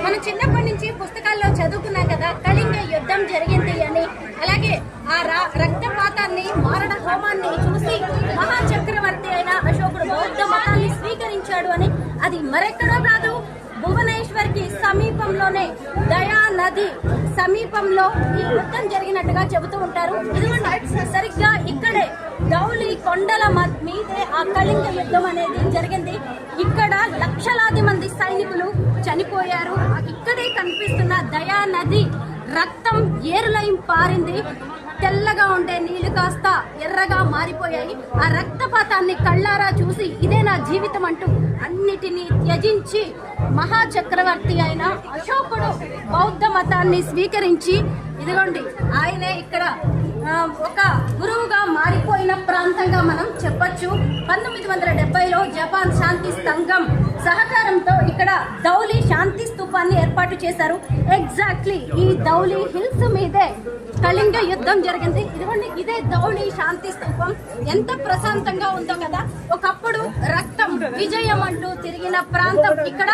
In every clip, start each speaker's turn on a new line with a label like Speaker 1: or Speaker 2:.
Speaker 1: మనం చిన్నప్పటి నుంచి పుస్తకాల్లో చదువుకున్నాం కదా, కళింగ యుద్ధం జరిగింది అని. అలాగే ఆ రక్తపాతాన్ని, మారణ హోమాన్ని చూసి మహాచక్రవర్తి అయిన అశోకుడు బౌద్ధ మతాన్ని స్వీకరించాడు అని. అది మరెక్కడో కాదు, భువనేశ్వర్ కి సమీపంలోనే దయా నది సమీపంలో ఈ యుద్ధం జరిగినట్టుగా చెబుతూ ఉంటారు. ఇదిగోండి, సరిగ్గా ఇక్కడే ధౌలి కొండల మీదే ఆ కళింగ యుద్ధం అనేది జరిగింది. ఇక్కడ లక్షలాది మంది సైనికులు చనిపోయారు. ఇక్కడే కనిపిస్తున్న దయా నది రక్తం ఏరులై పారింది. తెల్లగా ఉండే నీళ్లు కాస్త ఎర్రగా మారిపోయాయి. ఆ రక్తపాతాన్ని కళ్ళారా చూసి ఇదే నా జీవితం అంటూ అన్నిటినీ త్యజించి మహాచక్రవర్తి అయిన అశోకుడు బౌద్ధ మతాన్ని స్వీకరించి, ఇదిగోండి ఆయనే ఇక్కడ ఒక గురువుగా మారిపోయిన ప్రాంతంగా మనం చెప్పొచ్చు. 1970లో జపాన్ శాంతి సంఘం సహకారంతో ఇక్కడ ధౌలి శాంతి స్తూపాన్ని ఏర్పాటు చేశారు. ఎగ్జాక్ట్లీ ఈ ధౌలి హిల్స్ మీదే కళింగ యుద్ధం జరిగింది. ఇదిగోండి, ఇదే ధౌలి శాంతి స్తూపం. ఎంత ప్రశాంతంగా ఉందో కదా. ఒకప్పుడు రక్తం విజయం అంటూ తిరిగిన ప్రాంతం. ఇక్కడ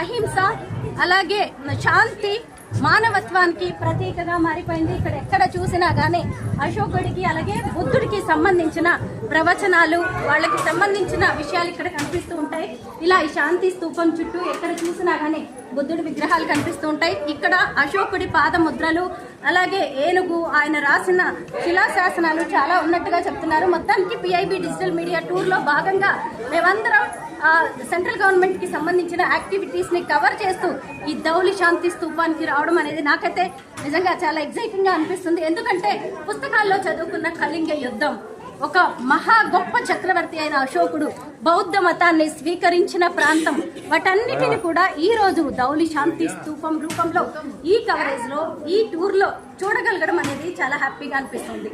Speaker 1: అహింస, అలాగే శాంతి, మానవత్వానికి ప్రతీకగా మారిపోయింది. ఇక్కడ ఎక్కడ చూసినా గానీ అశోకుడికి అలాగే బుద్ధుడికి సంబంధించిన ప్రవచనాలు, వాళ్ళకి సంబంధించిన విషయాలు ఇక్కడ కనిపిస్తూ ఉంటాయి. ఇలా ఈ శాంతి స్తూపం చుట్టూ ఎక్కడ చూసినా గానీ బుద్ధుడి విగ్రహాలు కనిపిస్తూ ఉంటాయి. ఇక్కడ అశోకుడి పాదముద్రలు, అలాగే ఏనుగు, ఆయన రాసిన శిలాశాసనాలు చాలా ఉన్నట్టుగా చెప్తున్నారు. మొత్తానికి పిఐబి డిజిటల్ మీడియా టూర్ లో భాగంగా మేమందరం సెంట్రల్ గవర్నమెంట్ కి సంబంధించిన యాక్టివిటీస్ ని కవర్ చేస్తూ ఈ ధౌలి శాంతి స్తూపానికి రావడం అనేది నాకైతే నిజంగా చాలా ఎక్సైటింగ్ గా అనిపిస్తుంది. ఎందుకంటే పుస్తకాల్లో చదువుకున్న కళింగ యుద్ధం, ఒక మహా గొప్ప చక్రవర్తి అయిన అశోకుడు బౌద్ధ మతాన్ని స్వీకరించిన ప్రాంతం, వాటన్నిటిని కూడా ఈ రోజు ధౌలి శాంతి స్తూపం రూపంలో ఈ కవరేజ్ లో, ఈ టూర్ లో చూడగలగడం అనేది చాలా హ్యాపీగా అనిపిస్తుంది.